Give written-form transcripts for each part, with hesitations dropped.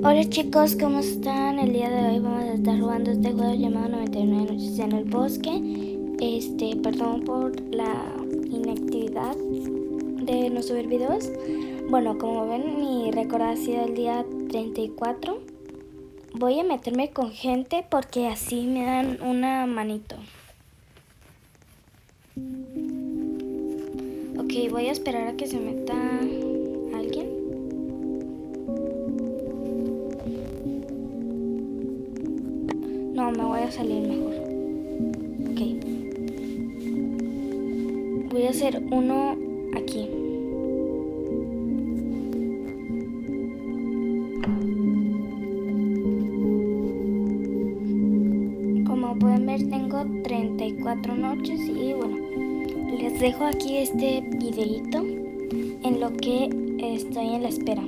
Hola chicos, ¿cómo están? El día de hoy vamos a estar jugando este juego llamado 99 noches en el bosque. Perdón por la inactividad de no subir videos. Bueno, como ven, mi récord ha sido el día 34. Voy a meterme con gente porque así me dan una manito. Ok, voy a esperar a que se meta alguien. No, me voy a salir mejor. Ok. Voy a hacer uno aquí. Como pueden ver, tengo 34 noches y bueno, les dejo aquí este videito en lo que estoy en la espera.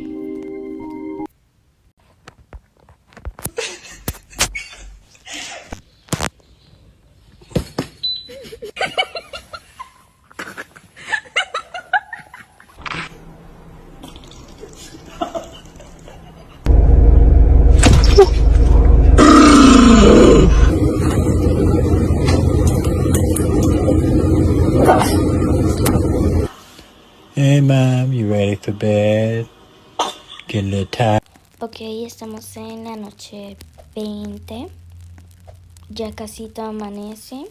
Hey mom, you ready for bed? Get a little tired. Ok, estamos en la noche 20. Ya casi todo amanece.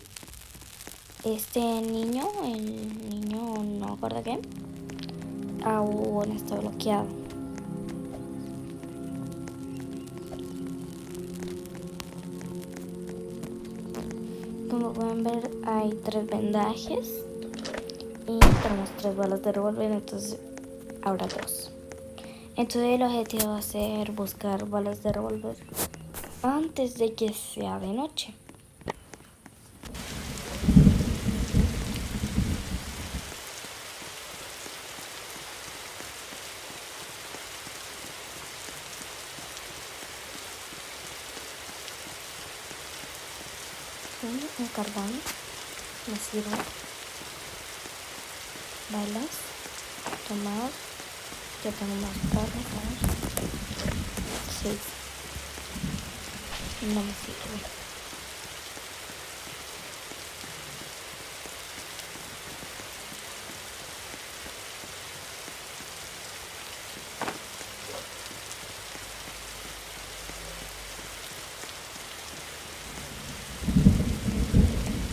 Este niño, el niño no recuerdo qué, aún está bloqueado. Como pueden ver, hay 3 vendajes y tenemos 3 balas de revólver, entonces ahora 2. Entonces el objetivo va a ser buscar balas de revólver antes de que sea de noche. Un carbón me sirve. Balas, tomar, ya tengo más carne, a ver. 6. No me sirve.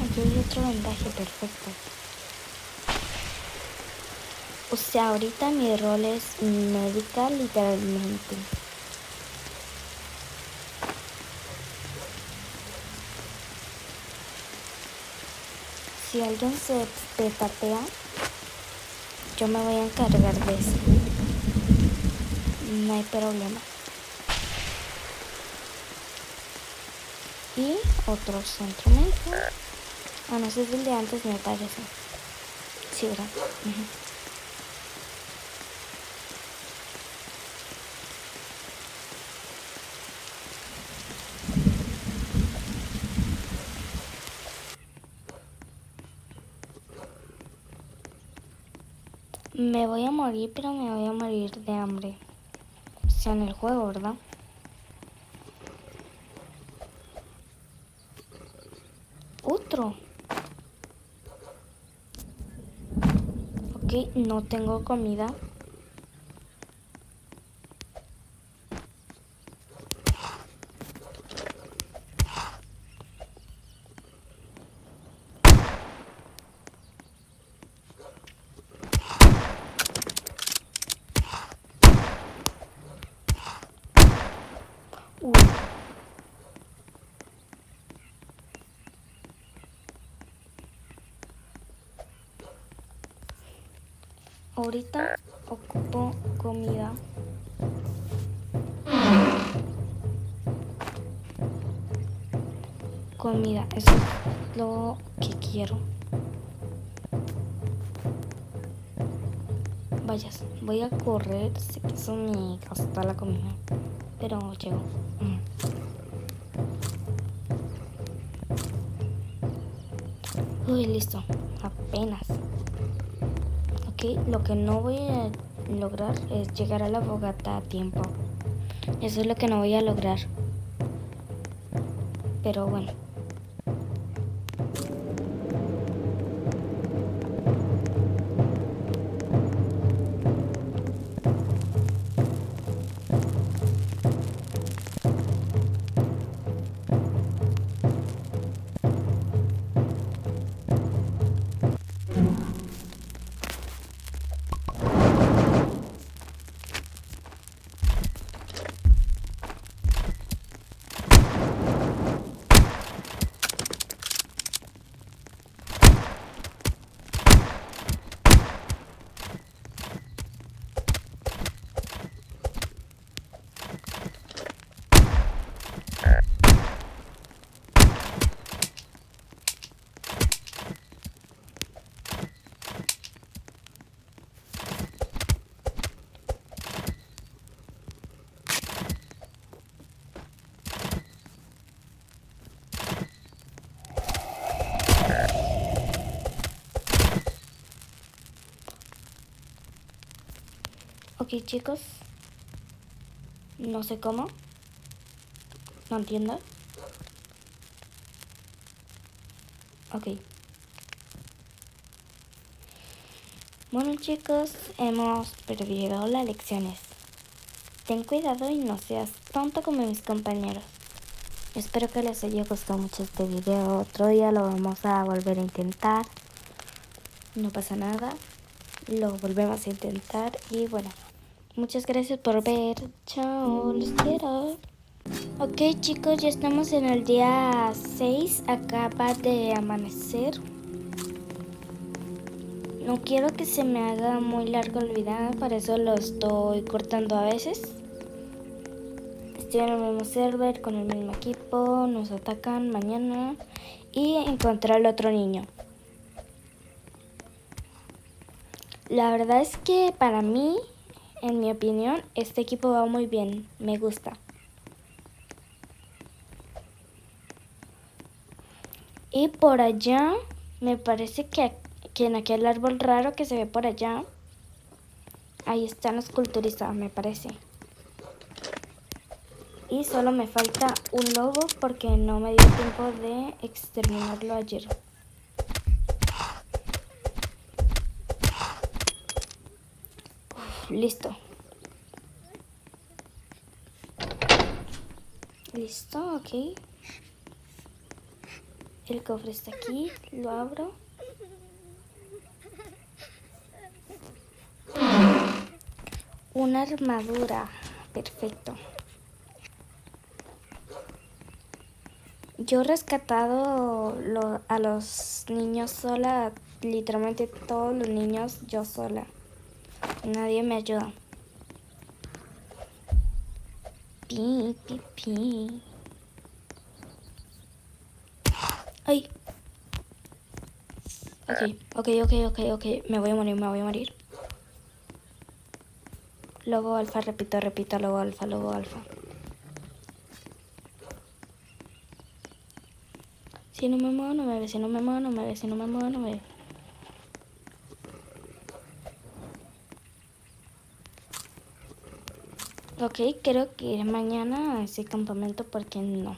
Aquí hay otro vendaje perfecto. O sea, ahorita mi rol es médica literalmente. Si alguien se petatea, yo me voy a encargar de eso. No hay problema. Y otro centro médico. Ah, no sé, es el de antes, me parece. Sí, ¿verdad? Me voy a morir, pero me voy a morir de hambre. O sea, en el juego, ¿verdad? Otro. Ok, no tengo comida. Uy. Ahorita ocupo comida. Comida, eso es lo que quiero. Vayas, voy a correr, sé que eso me gasta la comida, pero llego. Uy, listo, apenas. Ok, lo que no voy a lograr es llegar a la fogata a tiempo. Eso es lo que no voy a lograr. Pero bueno. Ok, chicos. No sé cómo. No entiendo. Ok. Bueno, chicos, hemos perdido las lecciones. Ten cuidado y no seas tonto como mis compañeros. Espero que les haya gustado mucho este video. Otro día lo vamos a volver a intentar. No pasa nada. Lo volvemos a intentar. Y bueno, muchas gracias por ver. Chao, los quiero. Ok, chicos, ya estamos en el día 6. Acaba de amanecer. No quiero que se me haga muy largo el video, por eso lo estoy cortando a veces. Estoy en el mismo server, con el mismo equipo, nos atacan mañana y encontré al otro niño. La verdad es que para mí, en mi opinión, este equipo va muy bien, me gusta. Y por allá, me parece que en aquel árbol raro que se ve por allá, ahí están los culturistas, me parece. Y solo me falta un lobo porque no me dio tiempo de exterminarlo ayer. Listo. Listo, ok. El cofre está aquí, lo abro. Una armadura, perfecto. Yo he rescatado a los niños sola, literalmente todos los niños yo sola. Nadie me ayuda. Pi, pi, pi. Ay. Ok. Me voy a morir. Lobo alfa, repito, lobo alfa. Si no me muevo, no me ve. Ok, creo que ir mañana a ese campamento porque no.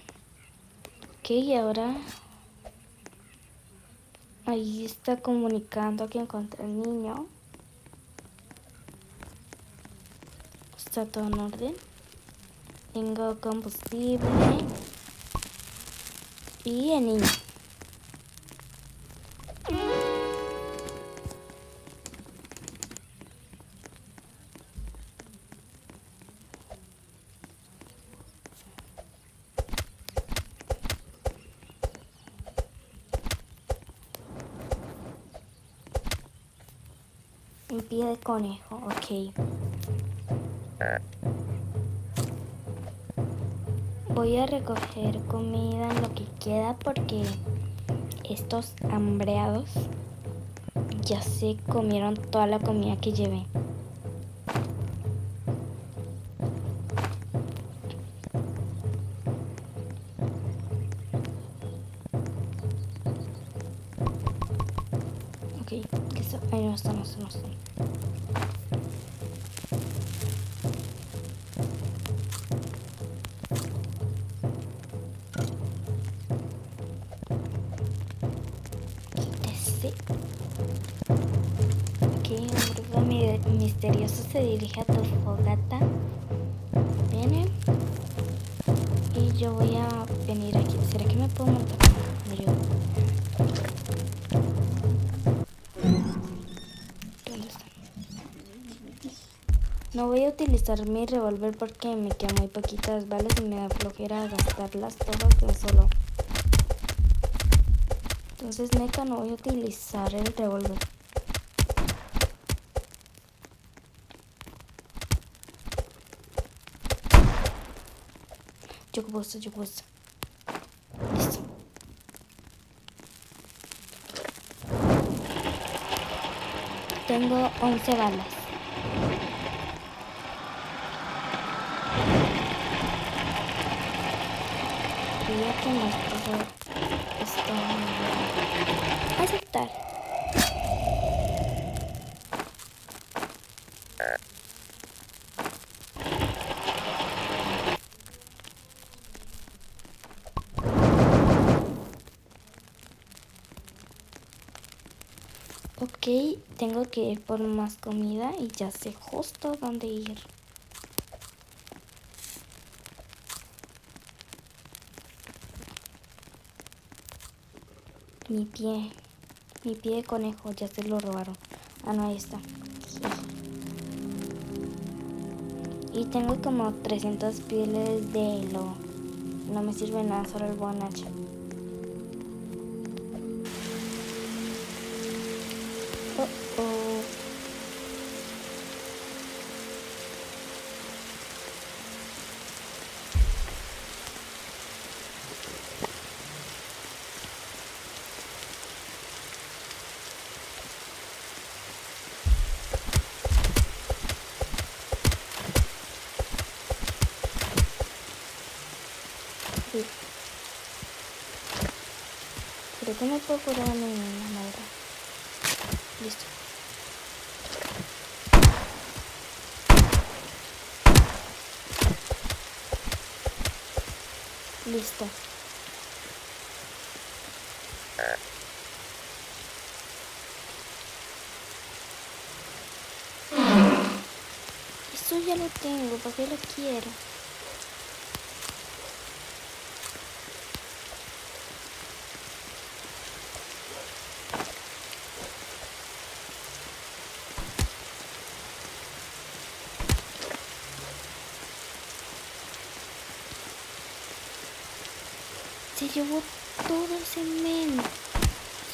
Ok, y ahora... Ahí está comunicando que encontré al niño. Está todo en orden. Tengo combustible. Y el niño. Un pie de conejo, ok. Voy a recoger comida en lo que queda porque estos hambreados ya se comieron toda la comida que llevé. Ok, listo. Ahí no están. misterioso se dirige a tu fogata. Viene. Y yo voy a venir aquí. ¿Será que me puedo montar? No, yo. ¿Dónde está? No voy a utilizar mi revólver porque me quedan muy poquitas balas y me da flojera gastarlas todas de un solo. Entonces, neta, no voy a utilizar el revólver. Yo gusto. Listo. Tengo 11 balas. Creía que más todo esto. Aceptar. Ok, tengo que ir por más comida y ya sé justo dónde ir. Mi pie de conejo, ya se lo robaron. Ah, no, ahí está. Y tengo como 300 pieles de lo. No me sirve nada, solo el buen hacha. Oh. Sí. Creo que me puedo curar a mi madre. Listo. Listo. Eso ya lo tengo, ¿para qué lo quiero? Se llevó todo el cemento.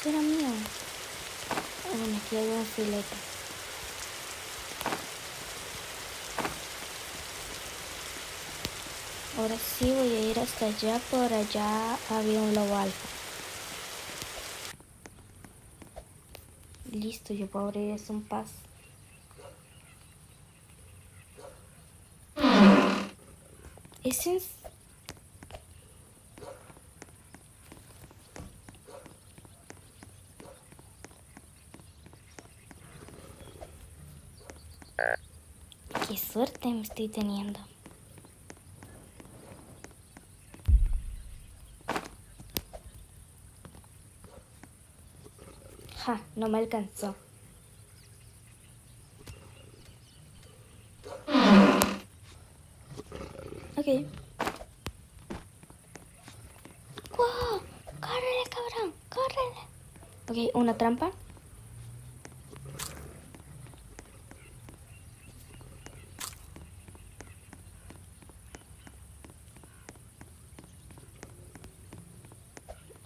Eso era mío. Bueno, aquí hay una fileta. Ahora sí voy a ir hasta allá. Por allá había un lobo alfa. Listo, yo puedo abrir eso en paz. Ese es... Qué suerte me estoy teniendo. Ja, no me alcanzó. Ok. ¡Wow! ¡Córrele, cabrón! ¡Córrele! Ok, una trampa.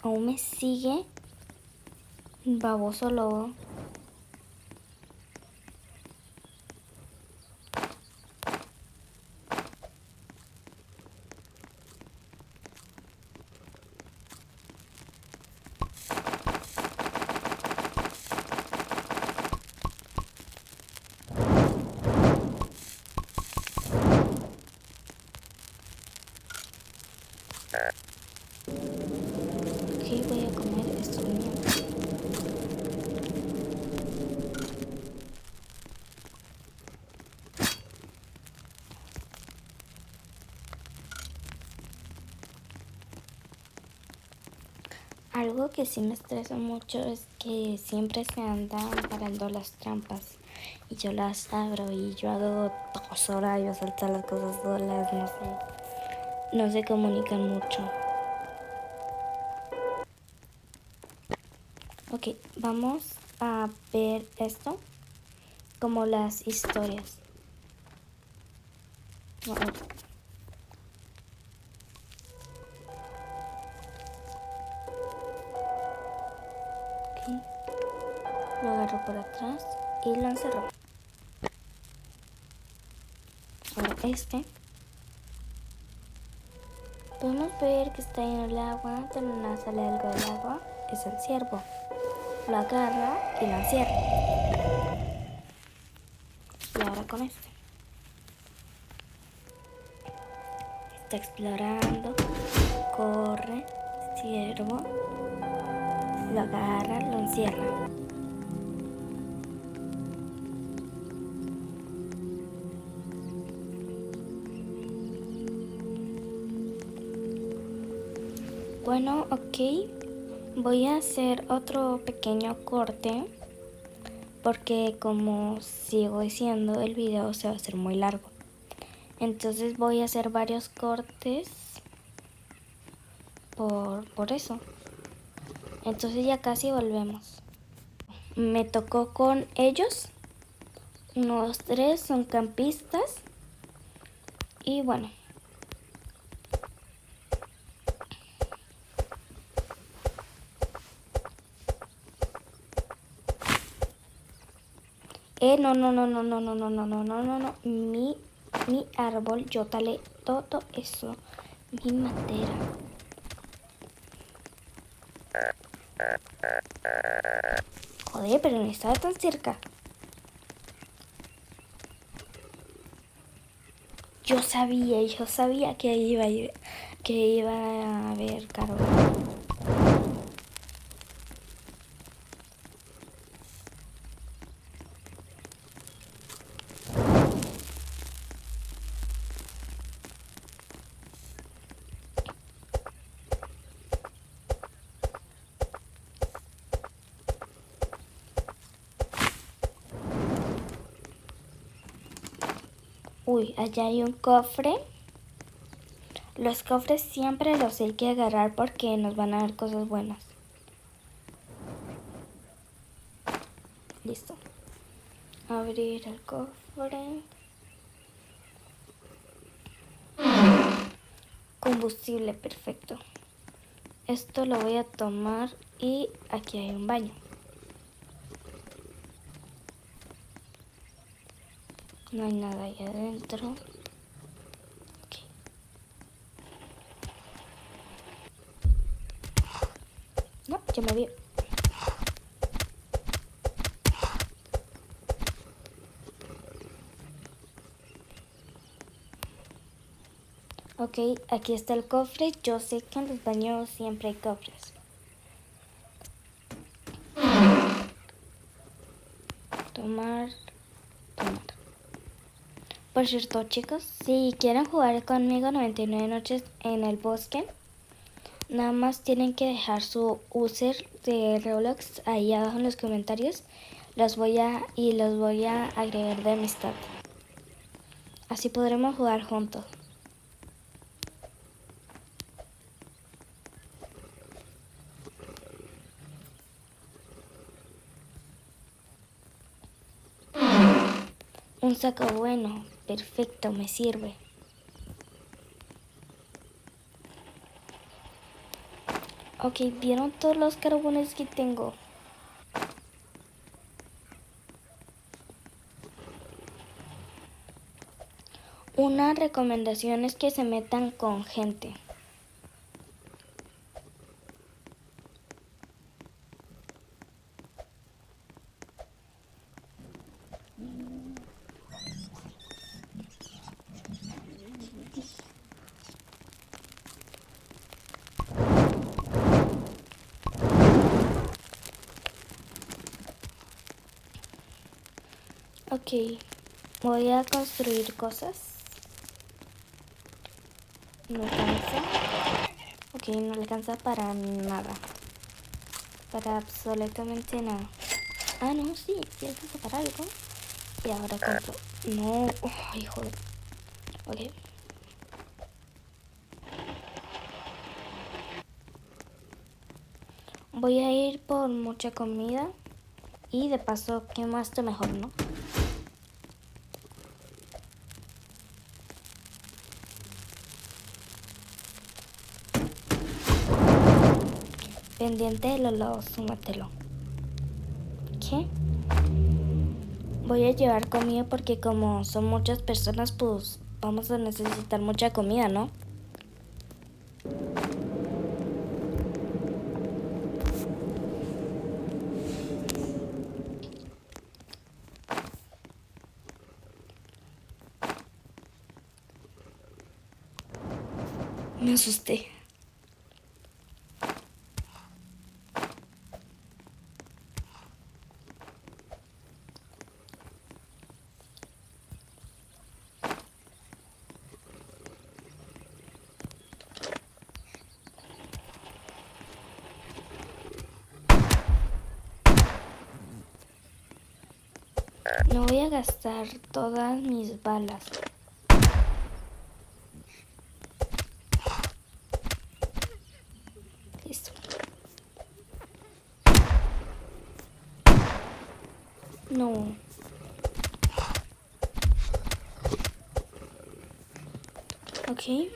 Aún me sigue. Baboso lobo. Ok, voy a comer esto mío. Algo que sí me estresa mucho es que siempre se andan parando las trampas. y yo las abro y yo hago dos horas, yo salto las cosas solas, no sé. No se comunican mucho. Ok, vamos a ver esto como las historias. Bueno, ok, lo agarro por atrás y lo encerro. Ahora podemos ver que está en el agua, pero no sale algo del agua. Es el ciervo. Lo agarra y lo encierra. Y ahora con está explorando, corre, ciervo, lo agarra, lo encierra. Bueno, ok. Voy a hacer otro pequeño corte porque como sigo diciendo el video se va a hacer muy largo. Entonces voy a hacer varios cortes por eso. Entonces ya casi volvemos. Me tocó con ellos. Unos 3 son campistas. Y bueno. No. Mi árbol, yo talé todo eso. Mi madera. Joder, pero no estaba tan cerca. Yo sabía que iba a haber Carol. Uy, allá hay un cofre. Los cofres siempre los hay que agarrar porque nos van a dar cosas buenas. Listo. Abrir el cofre. Combustible, perfecto. Esto lo voy a tomar y aquí hay un baño. No hay nada ahí adentro. Okay. No, ya me vio. Ok, aquí está el cofre. Yo sé que en los baños siempre hay cofres. Tomar. Por cierto, chicos, si quieren jugar conmigo 99 noches en el bosque, nada más tienen que dejar su user de Roblox ahí abajo en los comentarios. Los voy a agregar de amistad. Así podremos jugar juntos. Un saco bueno, perfecto, me sirve. Ok, ¿vieron todos los carbones que tengo? Una recomendación es que se metan con gente. Ok, voy a construir cosas. No alcanza. Ok, no alcanza para nada. Para absolutamente nada. Ah, no, sí alcanza para algo. Y ahora compro. No, ay, joder. Ok. Voy a ir por mucha comida. Y de paso, ¿qué más te mejor, no? Pendiente de los súmatelo. ¿Qué? Voy a llevar comida porque como son muchas personas, pues vamos a necesitar mucha comida, ¿no? Me asusté. No voy a gastar todas mis balas. Listo. No. Ok.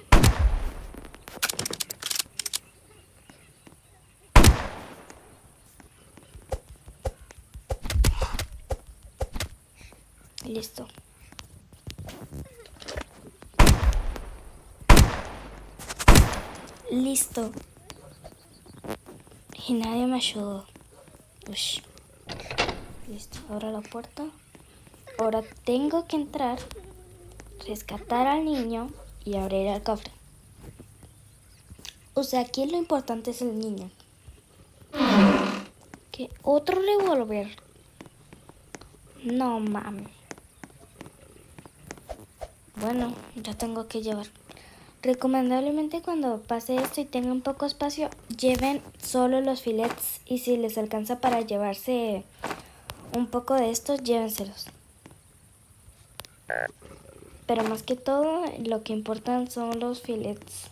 Listo. Listo. Y nadie me ayudó. Ush. Listo. Abro la puerta. Ahora tengo que entrar, rescatar al niño y abrir el cofre. O sea, aquí lo importante es el niño. ¿Qué? ¿Otro revólver? No mames. Bueno, ya tengo que llevar. Recomendablemente cuando pase esto y tenga un poco espacio, lleven solo los filets y si les alcanza para llevarse un poco de estos, llévenselos. Pero más que todo, lo que importan son los filets.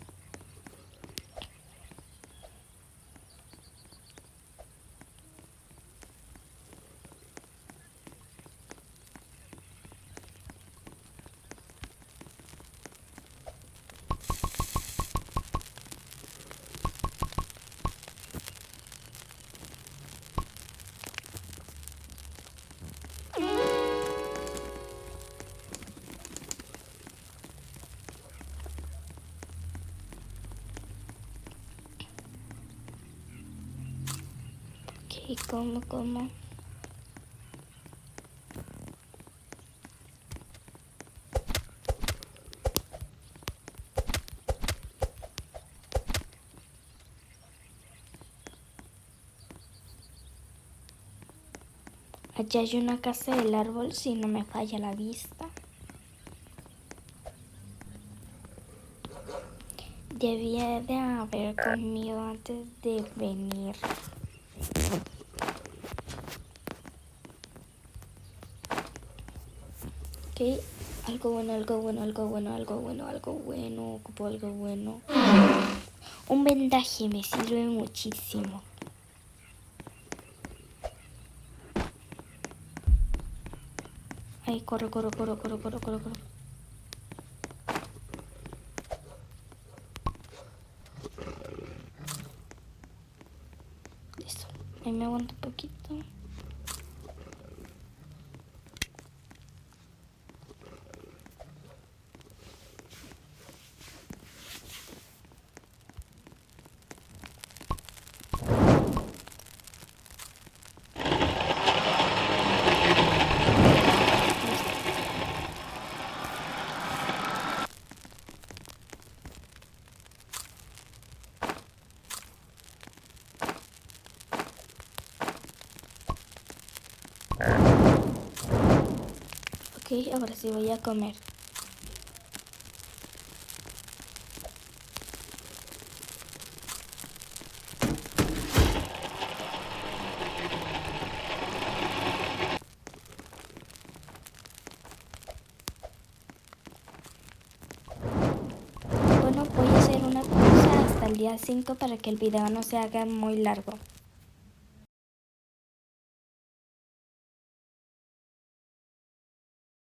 Ok, ¿cómo? Allá hay una casa del árbol, si no me falla la vista. Debía de haber comido antes de venir. Ok, algo bueno, ocupo algo bueno. Un vendaje me sirve muchísimo. Ay, corre. Listo, ahí me aguanto un poquito. Ok, ahora sí voy a comer. el día 5 para que el video no se haga muy largo.